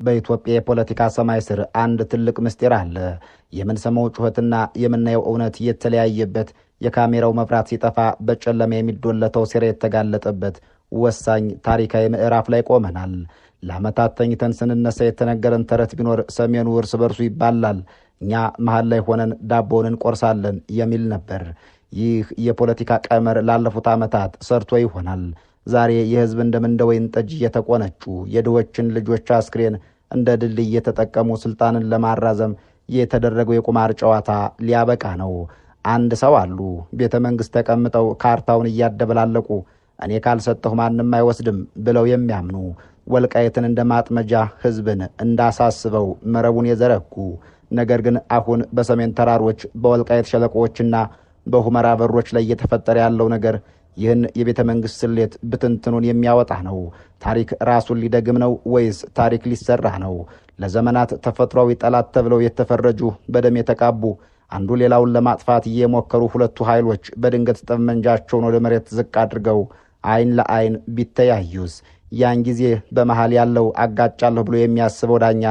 በኢትዮጵያ የፖለቲካ ሰማይ ስር አንድ ትልቅ ምስጢር አለ። የምንሰማው ጩኸትና የምናየው እውነት የተለያየበት፣ የካሜራው መብራት ሲጠፋ በጨለማ የሚዶለተው ሴራ የተጋለጠበት ወሳኝ ታሪካዊ ምዕራፍ ላይ ቆመናል። ለዓመታት ተኝተን ስንነሳ የተነገረን ተረት ቢኖር ሰሜኑ እርስ በርሱ ይባላል፣ እኛ መሃል ላይ ሆነን ዳቦውን እንቆርሳለን የሚል ነበር። ይህ የፖለቲካ ቀመር ላለፉት ዓመታት ሰርቶ ይሆናል። ዛሬ የህዝብ እንደ ወይን ጠጅ እየተቆነጩ የድሆችን ልጆች አስክሬን እንደ ድልድይ እየተጠቀሙ ስልጣንን ለማራዘም የተደረገው የቁማር ጨዋታ ሊያበቃ ነው። አንድ ሰው አሉ ቤተ መንግሥት ተቀምጠው ካርታውን እያደበላለቁ እኔ ካልሰጠሁ ማንም አይወስድም ብለው የሚያምኑ፣ ወልቃይትን እንደ ማጥመጃ ህዝብን እንዳሳስበው መረቡን የዘረጉ፣ ነገር ግን አሁን በሰሜን ተራሮች በወልቃይት ሸለቆዎችና በሁመራ በሮች ላይ እየተፈጠረ ያለው ነገር ይህን የቤተ መንግሥት ስሌት ብትንትኑን የሚያወጣ ነው። ታሪክ ራሱን ሊደግም ነው ወይስ ታሪክ ሊሰራ ነው? ለዘመናት ተፈጥሯዊ ጠላት ተብለው የተፈረጁ በደም የተቃቡ አንዱ ሌላውን ለማጥፋት የሞከሩ ሁለቱ ኃይሎች በድንገት ጠመንጃቸውን ወደ መሬት ዝቅ አድርገው አይን ለአይን ቢተያዩስ? ያን ጊዜ በመሃል ያለው አጋጫለሁ ብሎ የሚያስበው ዳኛ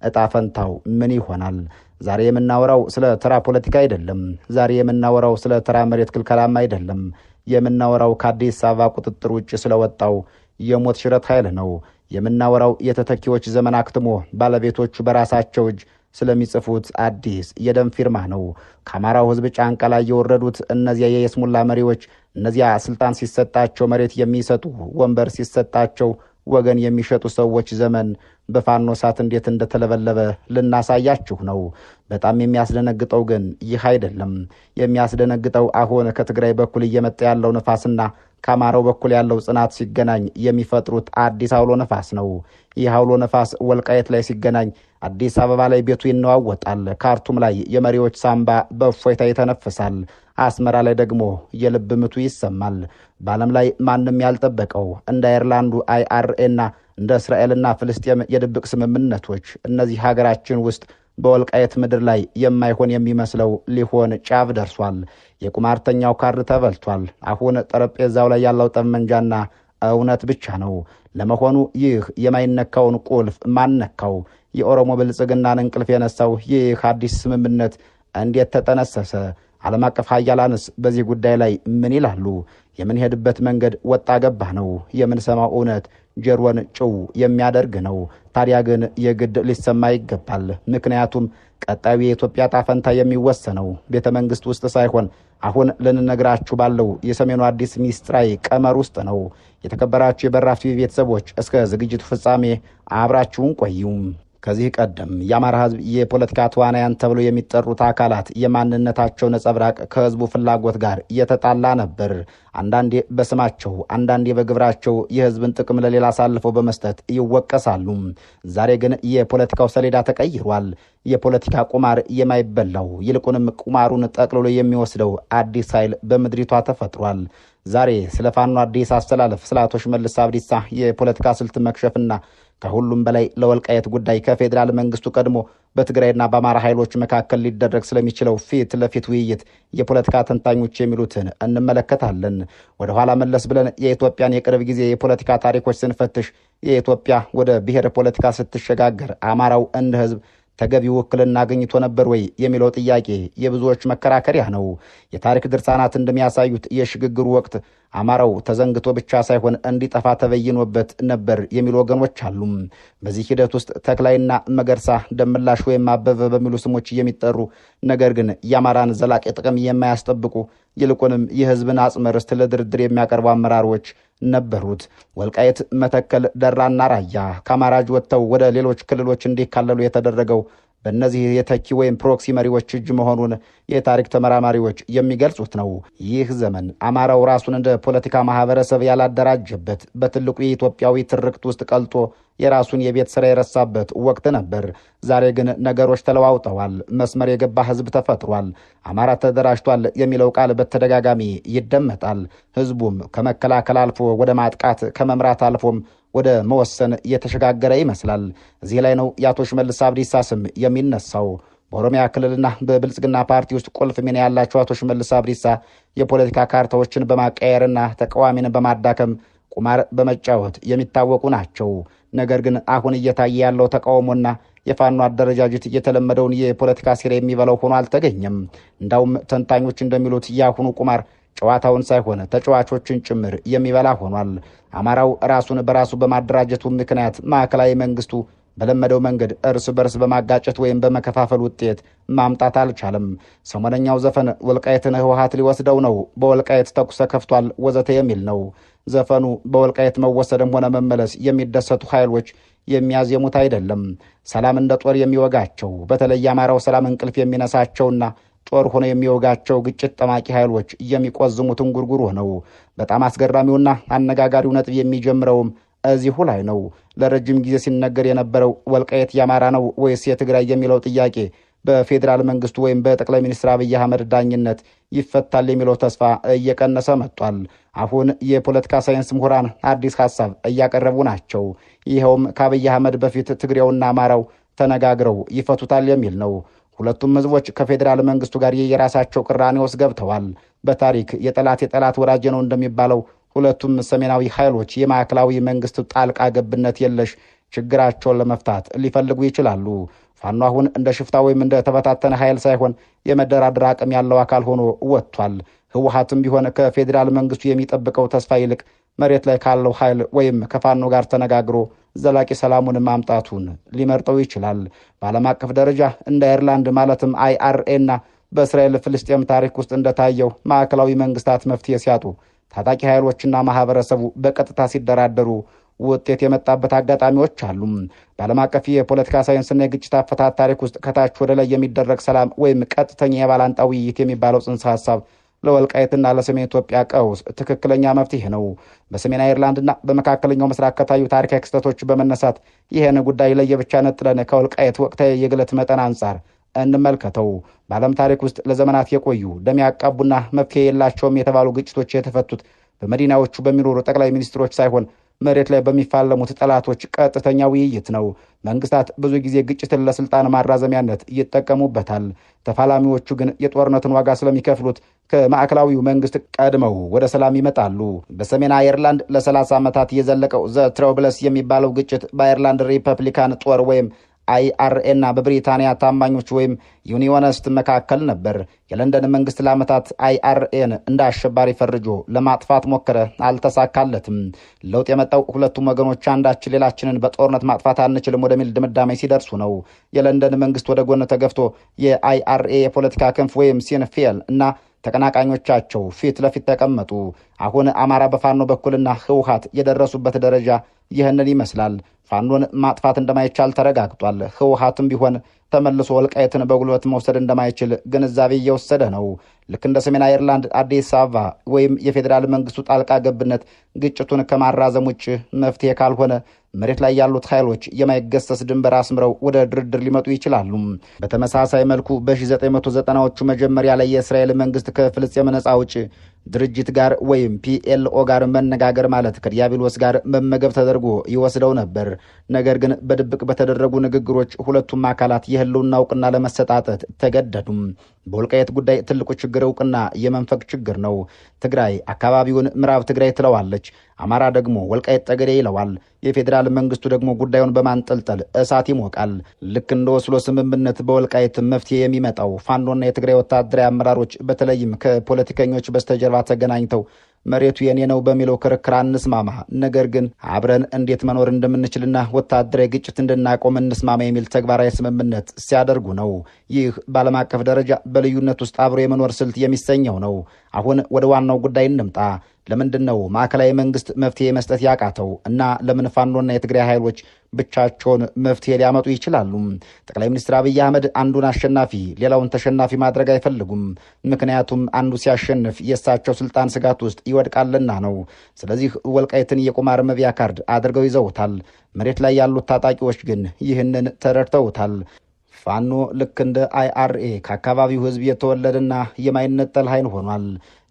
ዕጣ ፈንታው ምን ይሆናል? ዛሬ የምናወራው ስለ ተራ ፖለቲካ አይደለም። ዛሬ የምናወራው ስለ ተራ መሬት ክልከላም አይደለም። የምናወራው ከአዲስ አበባ ቁጥጥር ውጭ ስለወጣው የሞት ሽረት ኃይል ነው። የምናወራው የተተኪዎች ዘመን አክትሞ ባለቤቶቹ በራሳቸው እጅ ስለሚጽፉት አዲስ የደም ፊርማ ነው። ከአማራው ሕዝብ ጫንቃ ላይ የወረዱት እነዚያ የየስሙላ መሪዎች፣ እነዚያ ስልጣን ሲሰጣቸው መሬት የሚሰጡ ወንበር ሲሰጣቸው ወገን የሚሸጡ ሰዎች ዘመን በፋኖ እሳት እንዴት እንደተለበለበ ልናሳያችሁ ነው። በጣም የሚያስደነግጠው ግን ይህ አይደለም። የሚያስደነግጠው አሁን ከትግራይ በኩል እየመጣ ያለው ነፋስና ከአማራው በኩል ያለው ጽናት ሲገናኝ የሚፈጥሩት አዲስ አውሎ ነፋስ ነው። ይህ አውሎ ነፋስ ወልቃየት ላይ ሲገናኝ አዲስ አበባ ላይ ቤቱ ይነዋወጣል። ካርቱም ላይ የመሪዎች ሳምባ በእፎይታ ይተነፍሳል። አስመራ ላይ ደግሞ የልብ ምቱ ይሰማል። በዓለም ላይ ማንም ያልጠበቀው እንደ አየርላንዱ IRAና እንደ እስራኤልና ፍልስጤም የድብቅ ስምምነቶች እነዚህ ሀገራችን ውስጥ በወልቃየት ምድር ላይ የማይሆን የሚመስለው ሊሆን ጫፍ ደርሷል። የቁማርተኛው ካርድ ተበልቷል። አሁን ጠረጴዛው ላይ ያለው ጠመንጃና እውነት ብቻ ነው። ለመሆኑ ይህ የማይነካውን ቁልፍ ማን ነካው? የኦሮሞ ብልጽግናን እንቅልፍ የነሳው ይህ አዲስ ስምምነት እንዴት ተጠነሰሰ? ዓለም አቀፍ ሀያላንስ በዚህ ጉዳይ ላይ ምን ይላሉ? የምንሄድበት መንገድ ወጣ ገባ ነው። የምንሰማው እውነት ጆሮን ጭው የሚያደርግ ነው። ታዲያ ግን የግድ ሊሰማ ይገባል። ምክንያቱም ቀጣዩ የኢትዮጵያ ጣፈንታ የሚወሰነው ቤተ መንግሥት ውስጥ ሳይሆን አሁን ልንነግራችሁ ባለው የሰሜኑ አዲስ ሚስጥራዊ ቀመር ውስጥ ነው። የተከበራችሁ የበራፍ ቲቪ ቤተሰቦች እስከ ዝግጅቱ ፍጻሜ አብራችሁን ቆዩም። ከዚህ ቀደም የአማራ ሕዝብ የፖለቲካ ተዋናያን ተብሎ የሚጠሩት አካላት የማንነታቸው ነጸብራቅ ከሕዝቡ ፍላጎት ጋር እየተጣላ ነበር። አንዳንዴ በስማቸው አንዳንዴ በግብራቸው የሕዝብን ጥቅም ለሌላ አሳልፈው በመስጠት ይወቀሳሉ። ዛሬ ግን የፖለቲካው ሰሌዳ ተቀይሯል። የፖለቲካ ቁማር የማይበላው ይልቁንም ቁማሩን ጠቅልሎ የሚወስደው አዲስ ኃይል በምድሪቷ ተፈጥሯል። ዛሬ ስለ ፋኖ አዲስ አስተላለፍ፣ ስለ አቶ ሽመልስ አብዲሳ የፖለቲካ ስልት መክሸፍና ከሁሉም በላይ ለወልቃየት ጉዳይ ከፌዴራል መንግስቱ ቀድሞ በትግራይና በአማራ ኃይሎች መካከል ሊደረግ ስለሚችለው ፊት ለፊት ውይይት የፖለቲካ ተንታኞች የሚሉትን እንመለከታለን። ወደ ኋላ መለስ ብለን የኢትዮጵያን የቅርብ ጊዜ የፖለቲካ ታሪኮች ስንፈትሽ የኢትዮጵያ ወደ ብሔር ፖለቲካ ስትሸጋገር አማራው እንደ ህዝብ ተገቢ ውክልና አግኝቶ ነበር ወይ የሚለው ጥያቄ የብዙዎች መከራከሪያ ነው። የታሪክ ድርሳናት እንደሚያሳዩት የሽግግሩ ወቅት አማራው ተዘንግቶ ብቻ ሳይሆን እንዲጠፋ ተበይኖበት ነበር የሚሉ ወገኖች አሉ። በዚህ ሂደት ውስጥ ተክላይና መገርሳ፣ ደምላሽ ወይም አበበ በሚሉ ስሞች የሚጠሩ ነገር ግን የአማራን ዘላቂ ጥቅም የማያስጠብቁ ይልቁንም የህዝብን አጽመ ርስት ለድርድር የሚያቀርቡ አመራሮች ነበሩት። ወልቃየት፣ መተከል፣ ደራና ራያ ከአማራ እጅ ወጥተው ወደ ሌሎች ክልሎች እንዲካለሉ የተደረገው በእነዚህ የተኪ ወይም ፕሮክሲ መሪዎች እጅ መሆኑን የታሪክ ተመራማሪዎች የሚገልጹት ነው። ይህ ዘመን አማራው ራሱን እንደ ፖለቲካ ማህበረሰብ ያላደራጀበት፣ በትልቁ የኢትዮጵያዊ ትርክት ውስጥ ቀልጦ የራሱን የቤት ስራ የረሳበት ወቅት ነበር። ዛሬ ግን ነገሮች ተለዋውጠዋል። መስመር የገባ ህዝብ ተፈጥሯል። አማራ ተደራጅቷል የሚለው ቃል በተደጋጋሚ ይደመጣል። ህዝቡም ከመከላከል አልፎ ወደ ማጥቃት፣ ከመምራት አልፎም ወደ መወሰን የተሸጋገረ ይመስላል። እዚህ ላይ ነው የአቶ ሽመልስ አብዲሳ ስም የሚነሳው። በኦሮሚያ ክልልና በብልጽግና ፓርቲ ውስጥ ቁልፍ ሚና ያላቸው አቶ ሽመልስ አብዲሳ የፖለቲካ ካርታዎችን በማቀየርና ተቃዋሚን በማዳከም ቁማር በመጫወት የሚታወቁ ናቸው። ነገር ግን አሁን እየታየ ያለው ተቃውሞና የፋኖ አደረጃጀት የተለመደውን የፖለቲካ ሴራ የሚበላው ሆኖ አልተገኘም። እንዳውም ተንታኞች እንደሚሉት ያሁኑ ቁማር ጨዋታውን ሳይሆን ተጫዋቾችን ጭምር የሚበላ ሆኗል። አማራው ራሱን በራሱ በማደራጀቱ ምክንያት ማዕከላዊ መንግስቱ በለመደው መንገድ እርስ በርስ በማጋጨት ወይም በመከፋፈል ውጤት ማምጣት አልቻለም። ሰሞነኛው ዘፈን ወልቃይትን ህወሓት ሊወስደው ነው፣ በወልቃይት ተኩስ ተከፍቷል ወዘተ የሚል ነው። ዘፈኑ በወልቃይት መወሰድም ሆነ መመለስ የሚደሰቱ ኃይሎች የሚያዜሙት አይደለም። ሰላም እንደ ጦር የሚወጋቸው በተለይ የአማራው ሰላም እንቅልፍ የሚነሳቸውና ጦር ሆኖ የሚወጋቸው ግጭት ጠማቂ ኃይሎች የሚቆዝሙትን ጉርጉሮ ነው። በጣም አስገራሚውና አነጋጋሪው ነጥብ የሚጀምረውም እዚሁ ላይ ነው። ለረጅም ጊዜ ሲነገር የነበረው ወልቃይት የአማራ ነው ወይስ የትግራይ የሚለው ጥያቄ በፌዴራል መንግስቱ ወይም በጠቅላይ ሚኒስትር አብይ አህመድ ዳኝነት ይፈታል የሚለው ተስፋ እየቀነሰ መጥቷል። አሁን የፖለቲካ ሳይንስ ምሁራን አዲስ ሐሳብ እያቀረቡ ናቸው። ይኸውም ከአብይ አህመድ በፊት ትግሬውና አማራው ተነጋግረው ይፈቱታል የሚል ነው። ሁለቱም ህዝቦች ከፌዴራል መንግስቱ ጋር የራሳቸው ቅራኔ ውስጥ ገብተዋል። በታሪክ የጠላት ወዳጅ ነው እንደሚባለው ሁለቱም ሰሜናዊ ኃይሎች የማዕከላዊ መንግስት ጣልቃ ገብነት የለሽ ችግራቸውን ለመፍታት ሊፈልጉ ይችላሉ። ፋኖ አሁን እንደ ሽፍታ ወይም እንደ ተበታተነ ኃይል ሳይሆን የመደራደር አቅም ያለው አካል ሆኖ ወጥቷል። ህወሓትም ቢሆን ከፌዴራል መንግስቱ የሚጠብቀው ተስፋ ይልቅ መሬት ላይ ካለው ኃይል ወይም ከፋኖ ጋር ተነጋግሮ ዘላቂ ሰላሙን ማምጣቱን ሊመርጠው ይችላል። በዓለም አቀፍ ደረጃ እንደ አይርላንድ ማለትም አይአርኤና በእስራኤል ፍልስጤም ታሪክ ውስጥ እንደታየው ማዕከላዊ መንግስታት መፍትሄ ሲያጡ ታጣቂ ኃይሎችና ማህበረሰቡ በቀጥታ ሲደራደሩ ውጤት የመጣበት አጋጣሚዎች አሉ። በዓለም አቀፍ የፖለቲካ ሳይንስና የግጭት አፈታት ታሪክ ውስጥ ከታች ወደ ላይ የሚደረግ ሰላም ወይም ቀጥተኛ የባላንጣ ውይይት የሚባለው ጽንሰ ሐሳብ ለወልቃይትና ለሰሜን ኢትዮጵያ ቀውስ ትክክለኛ መፍትሄ ነው። በሰሜን አይርላንድና በመካከለኛው ምስራቅ ከታዩ ታሪካዊ ክስተቶች በመነሳት ይህን ጉዳይ ለየብቻ ነጥለን ከወልቃይት ወቅታዊ የግለት መጠን አንጻር እንመልከተው። በዓለም ታሪክ ውስጥ ለዘመናት የቆዩ ደም ያቃቡና መፍትሄ የላቸውም የተባሉ ግጭቶች የተፈቱት በመዲናዎቹ በሚኖሩ ጠቅላይ ሚኒስትሮች ሳይሆን መሬት ላይ በሚፋለሙት ጠላቶች ቀጥተኛ ውይይት ነው። መንግስታት ብዙ ጊዜ ግጭትን ለስልጣን ማራዘሚያነት ይጠቀሙበታል። ተፋላሚዎቹ ግን የጦርነትን ዋጋ ስለሚከፍሉት ከማዕከላዊው መንግስት ቀድመው ወደ ሰላም ይመጣሉ። በሰሜን አየርላንድ ለ30 ዓመታት የዘለቀው ዘ ትሮብለስ የሚባለው ግጭት በአየርላንድ ሪፐብሊካን ጦር ወይም አይአርኤና በብሪታንያ ታማኞች ወይም ዩኒዮኒስት መካከል ነበር። የለንደን መንግስት ለዓመታት አይአርኤን እንደ አሸባሪ ፈርጆ ለማጥፋት ሞከረ፣ አልተሳካለትም። ለውጥ የመጣው ሁለቱም ወገኖች አንዳችን ሌላችንን በጦርነት ማጥፋት አንችልም ወደሚል ድምዳሜ ሲደርሱ ነው። የለንደን መንግስት ወደ ጎን ተገፍቶ የአይአርኤ የፖለቲካ ክንፍ ወይም ሲንፌል እና ተቀናቃኞቻቸው ፊት ለፊት ተቀመጡ። አሁን አማራ በፋኖ በኩልና ህወሓት የደረሱበት ደረጃ ይህንን ይመስላል። ፋኖን ማጥፋት እንደማይቻል ተረጋግጧል። ህወሓትም ቢሆን ተመልሶ ወልቃይትን በጉልበት መውሰድ እንደማይችል ግንዛቤ እየወሰደ ነው። ልክ እንደ ሰሜን አይርላንድ አዲስ አበባ ወይም የፌዴራል መንግስቱ ጣልቃ ገብነት ግጭቱን ከማራዘም ውጭ መፍትሄ ካልሆነ መሬት ላይ ያሉት ኃይሎች የማይገሰስ ድንበር አስምረው ወደ ድርድር ሊመጡ ይችላሉ። በተመሳሳይ መልኩ በ1990ዎቹ መጀመሪያ ላይ የእስራኤል መንግስት ከፍልስጤም ነጻ አውጪ ድርጅት ጋር ወይም ፒኤልኦ ጋር መነጋገር ማለት ከዲያብሎስ ጋር መመገብ ተደርጎ ይወስደው ነበር። ነገር ግን በድብቅ በተደረጉ ንግግሮች ሁለቱም አካላት የህልውና እውቅና ለመሰጣጠት ተገደዱም። በወልቃይት ጉዳይ ትልቁ ችግር እውቅና የመንፈቅ ችግር ነው። ትግራይ አካባቢውን ምዕራብ ትግራይ ትለዋለች፣ አማራ ደግሞ ወልቃይት ጠገዴ ይለዋል። የፌዴራል መንግስቱ ደግሞ ጉዳዩን በማንጠልጠል እሳት ይሞቃል። ልክ እንደ ኦስሎ ስምምነት በወልቃይት መፍትሄ የሚመጣው ፋኖና የትግራይ ወታደራዊ አመራሮች በተለይም ከፖለቲከኞች በስተጀርባ ተገናኝተው መሬቱ የኔ ነው በሚለው ክርክር አንስማማ፣ ነገር ግን አብረን እንዴት መኖር እንደምንችልና ወታደራዊ ግጭት እንድናቆም እንስማማ የሚል ተግባራዊ ስምምነት ሲያደርጉ ነው። ይህ በዓለም አቀፍ ደረጃ በልዩነት ውስጥ አብሮ የመኖር ስልት የሚሰኘው ነው። አሁን ወደ ዋናው ጉዳይ እንምጣ። ለምንድን ነው ማዕከላዊ መንግስት መፍትሄ መስጠት ያቃተው እና ለምን ፋኖና የትግራይ ኃይሎች ብቻቸውን መፍትሄ ሊያመጡ ይችላሉ? ጠቅላይ ሚኒስትር አብይ አህመድ አንዱን አሸናፊ ሌላውን ተሸናፊ ማድረግ አይፈልጉም። ምክንያቱም አንዱ ሲያሸንፍ የእሳቸው ስልጣን ስጋት ውስጥ ይወድቃልና ነው። ስለዚህ ወልቃይትን የቁማር መብያ ካርድ አድርገው ይዘውታል። መሬት ላይ ያሉት ታጣቂዎች ግን ይህንን ተረድተውታል። ፋኖ ልክ እንደ አይአርኤ ከአካባቢው ህዝብ የተወለደና የማይነጠል ኃይል ሆኗል።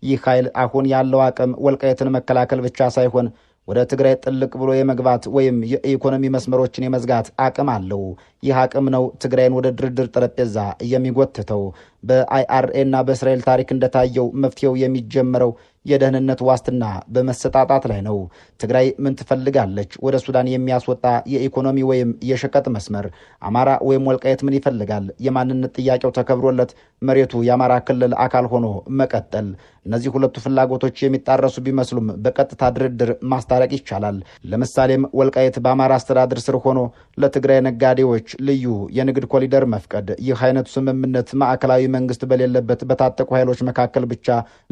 ይህ ኃይል አሁን ያለው አቅም ወልቃይትን መከላከል ብቻ ሳይሆን ወደ ትግራይ ጥልቅ ብሎ የመግባት ወይም የኢኮኖሚ መስመሮችን የመዝጋት አቅም አለው። ይህ አቅም ነው ትግራይን ወደ ድርድር ጠረጴዛ የሚጎትተው። በአይአርኤ እና በእስራኤል ታሪክ እንደታየው መፍትሄው የሚጀምረው የደህንነት ዋስትና በመሰጣጣት ላይ ነው። ትግራይ ምን ትፈልጋለች? ወደ ሱዳን የሚያስወጣ የኢኮኖሚ ወይም የሸቀጥ መስመር? አማራ ወይም ወልቃየት ምን ይፈልጋል? የማንነት ጥያቄው ተከብሮለት መሬቱ የአማራ ክልል አካል ሆኖ መቀጠል። እነዚህ ሁለቱ ፍላጎቶች የሚጣረሱ ቢመስሉም በቀጥታ ድርድር ማስታረቅ ይቻላል። ለምሳሌም ወልቃየት በአማራ አስተዳደር ስር ሆኖ ለትግራይ ነጋዴዎች ልዩ የንግድ ኮሪደር መፍቀድ። ይህ አይነቱ ስምምነት ማዕከላዊ መንግስት በሌለበት በታጠቁ ኃይሎች መካከል ብቻ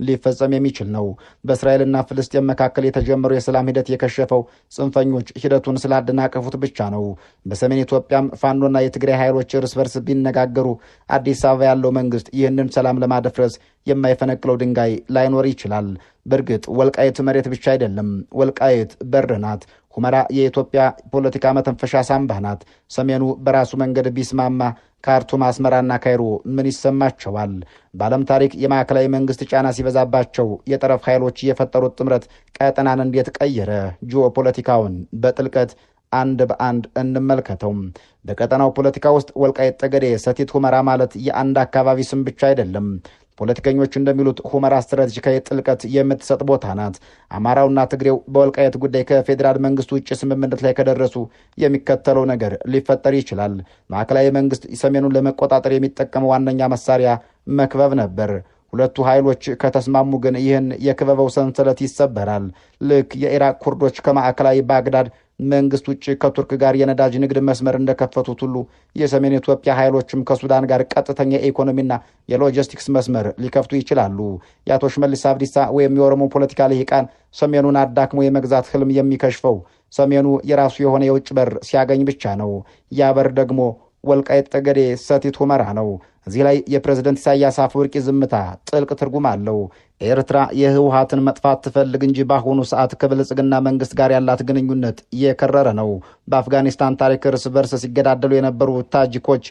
ሊፈጸም የሚችል ነው። በእስራኤልና ፍልስጤም መካከል የተጀመረው የሰላም ሂደት የከሸፈው ጽንፈኞች ሂደቱን ስላደናቀፉት ብቻ ነው። በሰሜን ኢትዮጵያም ፋኖና የትግራይ ኃይሎች እርስ በርስ ቢነጋገሩ አዲስ አበባ ያለው መንግስት ይህንን ሰላም ለማደፍረስ የማይፈነቅለው ድንጋይ ላይኖር ይችላል። በእርግጥ ወልቃየት መሬት ብቻ አይደለም። ወልቃየት በር ናት። ሁመራ የኢትዮጵያ ፖለቲካ መተንፈሻ ሳንባ ናት። ሰሜኑ በራሱ መንገድ ቢስማማ ካርቱም፣ አስመራና ካይሮ ምን ይሰማቸዋል? በዓለም ታሪክ የማዕከላዊ መንግስት ጫና ሲበዛባቸው የጠረፍ ኃይሎች የፈጠሩት ጥምረት ቀጠናን እንዴት ቀየረ? ጂኦፖለቲካውን በጥልቀት አንድ በአንድ እንመልከተው። በቀጠናው ፖለቲካ ውስጥ ወልቃይት ጠገዴ፣ ሰቲት ሁመራ ማለት የአንድ አካባቢ ስም ብቻ አይደለም። ፖለቲከኞች እንደሚሉት ሁመራ ስትራቴጂካዊ ጥልቀት የምትሰጥ ቦታ ናት። አማራውና ትግሬው በወልቃየት ጉዳይ ከፌዴራል መንግስት ውጭ ስምምነት ላይ ከደረሱ የሚከተለው ነገር ሊፈጠር ይችላል። ማዕከላዊ መንግስት ሰሜኑን ለመቆጣጠር የሚጠቀመው ዋነኛ መሳሪያ መክበብ ነበር። ሁለቱ ኃይሎች ከተስማሙ ግን ይህን የክበበው ሰንሰለት ይሰበራል። ልክ የኢራቅ ኩርዶች ከማዕከላዊ ባግዳድ መንግስት ውጭ ከቱርክ ጋር የነዳጅ ንግድ መስመር እንደከፈቱት ሁሉ የሰሜን ኢትዮጵያ ኃይሎችም ከሱዳን ጋር ቀጥተኛ የኢኮኖሚና የሎጂስቲክስ መስመር ሊከፍቱ ይችላሉ። የአቶ ሽመልስ አብዲሳ ወይም የኦሮሞ ፖለቲካ ልሂቃን ሰሜኑን አዳክሞ የመግዛት ህልም የሚከሽፈው ሰሜኑ የራሱ የሆነ የውጭ በር ሲያገኝ ብቻ ነው። ያ በር ደግሞ ወልቃይት ጠገዴ፣ ሰቲት ሁመራ ነው። እዚህ ላይ የፕሬዝደንት ኢሳያስ አፈወርቂ ዝምታ ጥልቅ ትርጉም አለው። ኤርትራ የህወሓትን መጥፋት ትፈልግ እንጂ በአሁኑ ሰዓት ከብልጽግና መንግስት ጋር ያላት ግንኙነት የከረረ ነው። በአፍጋኒስታን ታሪክ እርስ በርስ ሲገዳደሉ የነበሩ ታጂኮች፣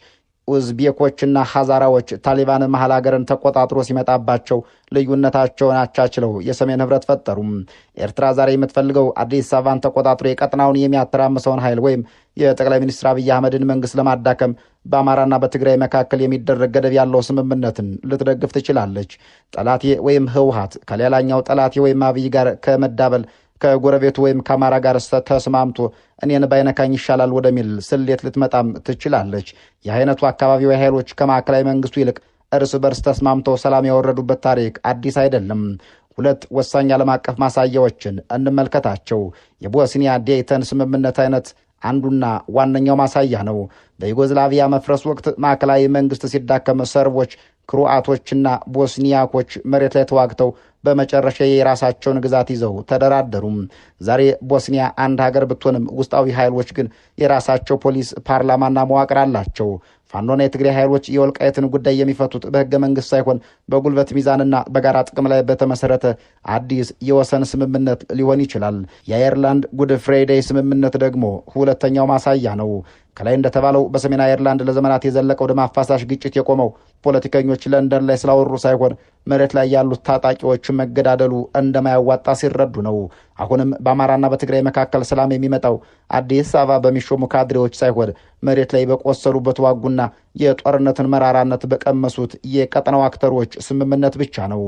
ኡዝቤኮችና ሀዛራዎች ታሊባን መሀል ሀገርን ተቆጣጥሮ ሲመጣባቸው ልዩነታቸውን አቻችለው የሰሜን ህብረት ፈጠሩም። ኤርትራ ዛሬ የምትፈልገው አዲስ አበባን ተቆጣጥሮ የቀጠናውን የሚያተራምሰውን ኃይል ወይም የጠቅላይ ሚኒስትር አብይ አህመድን መንግስት ለማዳከም በአማራና በትግራይ መካከል የሚደረግ ገደብ ያለው ስምምነትን ልትደግፍ ትችላለች። ጠላቴ ወይም ህወሓት ከሌላኛው ጠላቴ ወይም አብይ ጋር ከመዳበል ከጎረቤቱ ወይም ከአማራ ጋር ተስማምቶ እኔን ባይነካኝ ይሻላል ወደሚል ስሌት ልትመጣም ትችላለች። የአይነቱ አካባቢያዊ ኃይሎች ከማዕከላዊ መንግስቱ ይልቅ እርስ በርስ ተስማምተው ሰላም ያወረዱበት ታሪክ አዲስ አይደለም። ሁለት ወሳኝ ዓለም አቀፍ ማሳያዎችን እንመልከታቸው። የቦስኒያ ዴይተን ስምምነት አይነት አንዱና ዋነኛው ማሳያ ነው። በዩጎዝላቪያ መፍረስ ወቅት ማዕከላዊ መንግስት ሲዳከም ሰርቦች፣ ክሮአቶችና ቦስኒያኮች መሬት ላይ ተዋግተው በመጨረሻ የራሳቸውን ግዛት ይዘው ተደራደሩም። ዛሬ ቦስኒያ አንድ ሀገር ብትሆንም ውስጣዊ ኃይሎች ግን የራሳቸው ፖሊስ፣ ፓርላማና መዋቅር አላቸው። ፋኖና የትግራይ ኃይሎች የወልቃየትን ጉዳይ የሚፈቱት በህገ መንግስት ሳይሆን በጉልበት ሚዛንና በጋራ ጥቅም ላይ በተመሰረተ አዲስ የወሰን ስምምነት ሊሆን ይችላል። የአየርላንድ ጉድ ፍራይዴይ ስምምነት ደግሞ ሁለተኛው ማሳያ ነው። ከላይ እንደተባለው በሰሜን አየርላንድ ለዘመናት የዘለቀው ደም አፋሳሽ ግጭት የቆመው ፖለቲከኞች ለንደን ላይ ስላወሩ ሳይሆን መሬት ላይ ያሉት ታጣቂዎች መገዳደሉ እንደማያዋጣ ሲረዱ ነው። አሁንም በአማራና በትግራይ መካከል ሰላም የሚመጣው አዲስ አበባ በሚሾሙ ካድሬዎች ሳይሆን መሬት ላይ በቆሰሉበት ዋጉና የጦርነትን መራራነት በቀመሱት የቀጠናው አክተሮች ስምምነት ብቻ ነው።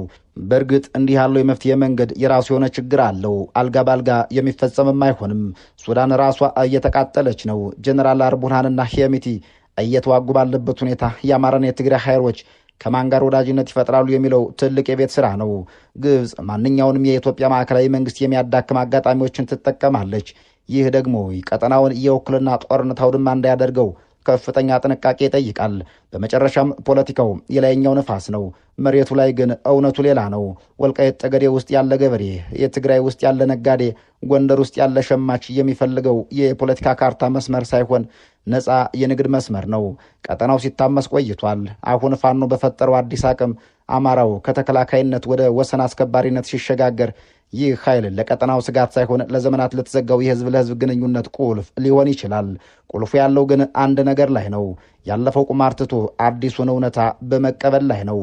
በእርግጥ እንዲህ ያለው የመፍትሄ መንገድ የራሱ የሆነ ችግር አለው። አልጋ ባልጋ የሚፈጸምም አይሆንም። ሱዳን ራሷ እየተቃጠለች ነው። ጀነራል አልቡርሃንና ሄሚቲ እየተዋጉ ባለበት ሁኔታ የአማራና የትግራይ ኃይሎች ከማን ጋር ወዳጅነት ይፈጥራሉ የሚለው ትልቅ የቤት ስራ ነው። ግብፅ ማንኛውንም የኢትዮጵያ ማዕከላዊ መንግስት የሚያዳክም አጋጣሚዎችን ትጠቀማለች። ይህ ደግሞ ቀጠናውን የውክልና ጦርነት አውድማ እንዳያደርገው ከፍተኛ ጥንቃቄ ይጠይቃል። በመጨረሻም ፖለቲካው የላይኛው ነፋስ ነው። መሬቱ ላይ ግን እውነቱ ሌላ ነው። ወልቃይት ጠገዴ ውስጥ ያለ ገበሬ፣ የትግራይ ውስጥ ያለ ነጋዴ፣ ጎንደር ውስጥ ያለ ሸማች የሚፈልገው የፖለቲካ ካርታ መስመር ሳይሆን ነፃ የንግድ መስመር ነው። ቀጠናው ሲታመስ ቆይቷል። አሁን ፋኖ በፈጠረው አዲስ አቅም አማራው ከተከላካይነት ወደ ወሰን አስከባሪነት ሲሸጋገር ይህ ኃይል ለቀጠናው ስጋት ሳይሆን ለዘመናት ለተዘጋው የህዝብ ለህዝብ ግንኙነት ቁልፍ ሊሆን ይችላል። ቁልፉ ያለው ግን አንድ ነገር ላይ ነው። ያለፈው ቁማር ትቶ አዲሱን እውነታ በመቀበል ላይ ነው።